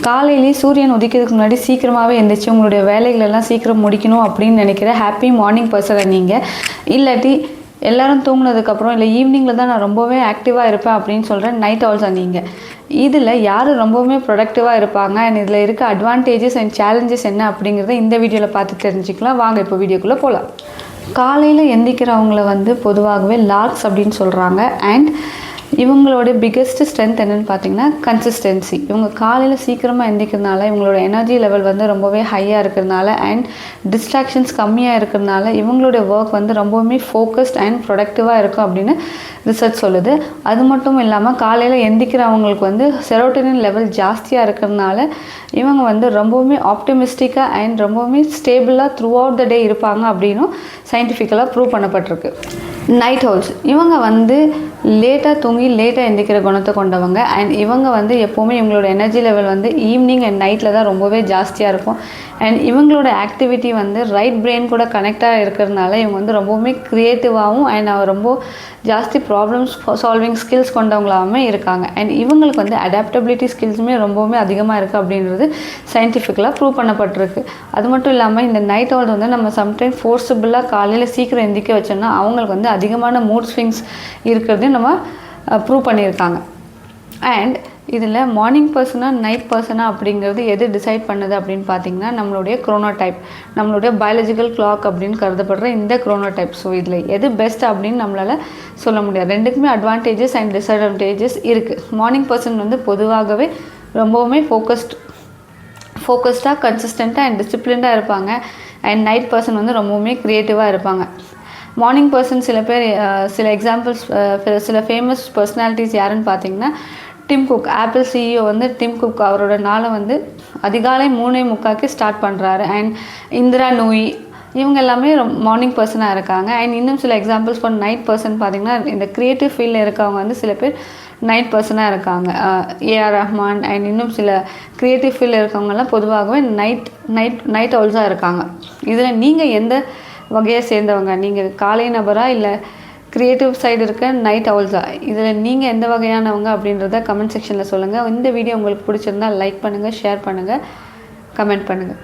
காலையிலேயே சூரியன் உதிக்கிறதுக்கு முன்னாடி சீக்கிரமாகவே எந்திரிச்சு உங்களுடைய வேலைகள் எல்லாம் சீக்கிரம் முடிக்கணும் அப்படின்னு நினைக்கிற ஹாப்பி மார்னிங் பர்சனை நீங்கள், இல்லாட்டி எல்லோரும் தூங்கினதுக்கப்புறம் இல்லை ஈவினிங்கில் தான் நான் ரொம்பவே ஆக்டிவாக இருப்பேன் அப்படின்னு சொல்கிறேன் நைட் ஆல்ஸாக நீங்கள். இதில் யார் ரொம்பவுமே ப்ரொடக்டிவாக இருப்பாங்க அண்ட் இதில் இருக்க அட்வான்டேஜஸ் அண்ட் சேலஞ்சஸ் என்ன அப்படிங்கிறத இந்த வீடியோவில் பார்த்து தெரிஞ்சுக்கலாம். வாங்க இப்போ வீடியோக்குள்ளே போகலாம். காலையில் எந்திக்கிறவங்கள பொதுவாகவே லார்க்ஸ் அப்படின்னு சொல்கிறாங்க. அண்ட் இவங்களோட பிக்கெஸ்ட் ஸ்ட்ரென்த் என்னென்னு பார்த்தீங்கன்னா கன்சிஸ்டன்சி. இவங்க காலையில் சீக்கிரமாக எந்திக்கிறதுனால இவங்களோட எனர்ஜி லெவல் ரொம்பவே ஹையாக இருக்கிறதுனால அண்ட் டிஸ்ட்ராக்ஷன்ஸ் கம்மியாக இருக்கிறதுனால இவங்களுடைய ஒர்க் ரொம்பவுமே ஃபோக்கஸ்ட் அண்ட் ப்ரொடக்டிவாக இருக்கும் அப்படின்னு ரிசர்ச் சொல்லுது. அது மட்டும் இல்லாமல் காலையில் எந்திக்கிறவங்களுக்கு செரோட்டோனின் லெவல் ஜாஸ்தியாக இருக்கிறதுனால இவங்க ரொம்பவுமே ஆப்டிமிஸ்டிக்காக அண்ட் ரொம்பவுமே ஸ்டேபிளாக த்ரூ அவுட் த டே இருப்பாங்க அப்படின்னும் சயின்டிஃபிக்கலாக ப்ரூவ் பண்ணப்பட்டிருக்கு. நைட் ஹவுல்ஸ் இவங்க லேட்டாக தூங்கி லேட்டாக எந்திக்கிற குணத்தை கொண்டவங்க. அண்ட் இவங்க எப்போவுமே இவங்களோட எனர்ஜி லெவல் ஈவினிங் அண்ட் நைட்டில் தான் ரொம்பவே ஜாஸ்தியாக இருக்கும். அண்ட் இவங்களோட ஆக்டிவிட்டி ரைட் பிரெயின் கூட கனெக்டாக இருக்கிறதுனால இவங்க ரொம்பவுமே க்ரியேட்டிவாகவும் அண்ட் ரொம்ப ஜாஸ்தி ப்ராப்ளம்ஸ் சால்விங் ஸ்கில்ஸ் கொண்டவங்களாகவே இருக்காங்க. அண்ட் இவங்களுக்கு அடாப்டபிலிட்டி ஸ்கில்ஸுமே ரொம்பவுமே அதிகமாக இருக்குது அப்படின்றது சயின்டிஃபிக்கலாக ப்ரூவ் பண்ணப்பட்டிருக்கு. அது மட்டும் இல்லாமல் இந்த நைட் ஹவுல் நம்ம சம்டைம் ஃபோர்ஸபிளாக காலையில் சீக்கிரம் எந்திக்க வச்சோன்னா அவங்களுக்கு அதிகமான மூட் ஸ்விங்ஸ் இருக்கிறதையும் நம்ம ப்ரூவ் பண்ணியிருக்காங்க. அண்ட் இதில் மார்னிங் பர்சனாக நைட் பர்சனாக அப்படிங்கிறது எது டிசைட் பண்ணுது அப்படின்னு பார்த்தீங்கன்னா நம்மளுடைய க்ரோனோடைப், நம்மளுடைய பயாலஜிக்கல் கிளாக் அப்படின்னு கருதப்படுற இந்த க்ரோனோடைப். ஸோ இதில் எது பெஸ்ட் அப்படின்னு நம்மளால் சொல்ல முடியாது. ரெண்டுக்குமே அட்வான்டேஜஸ் அண்ட் டிஸ்அட்வான்டேஜஸ் இருக்குது. மார்னிங் பர்சன் பொதுவாகவே ரொம்பவுமே ஃபோக்கஸ்டாக கன்சிஸ்டண்ட்டாக அண்ட் டிசிப்ளின்டாக இருப்பாங்க. அண்ட் நைட் பர்சன் ரொம்பவுமே க்ரியேட்டிவாக இருப்பாங்க. மார்னிங் பர்சன் சில பேர் சில எக்ஸாம்பிள்ஸ் சில ஃபேமஸ் பர்சனாலிட்டிஸ் யாருன்னு பார்த்தீங்கன்னா dim cook, apple CEO dim cook அவரோட நாளை அதிகாலை 3:45 ஸ்டார்ட் பண்ணுறாரு. அண்ட் இந்திரா நூயி இவங்க எல்லாமே மார்னிங் பர்சனாக இருக்காங்க. அண்ட் இன்னும் சில எக்ஸாம்பிள்ஸ் ஃபார் நைட் பர்சன் பார்த்திங்கன்னா இந்த க்ரியேட்டிவ் ஃபீல்டில் இருக்கவங்க சில பேர் நைட் பர்சனாக இருக்காங்க. ஏஆர் ரஹ்மான் அண்ட் இன்னும் சில க்ரியேட்டிவ் ஃபீல்டில் இருக்கவங்கெல்லாம் பொதுவாகவே நைட் ஹவுல்ஸாக இருக்காங்க. இதில் நீங்கள் எந்த வகையை சேர்ந்தவங்க? நீங்கள் காலை நபரா இல்லை க்ரியேட்டிவ் சைடு இருக்க நைட் ஹவுல்ஸா? இதில் நீங்கள் எந்த வகையானவங்க அப்படின்றத கமெண்ட் செக்ஷனில் சொல்லுங்கள். இந்த வீடியோ உங்களுக்கு பிடிச்சிருந்தால் லைக் பண்ணுங்கள், ஷேர் பண்ணுங்கள், கமெண்ட் பண்ணுங்கள்.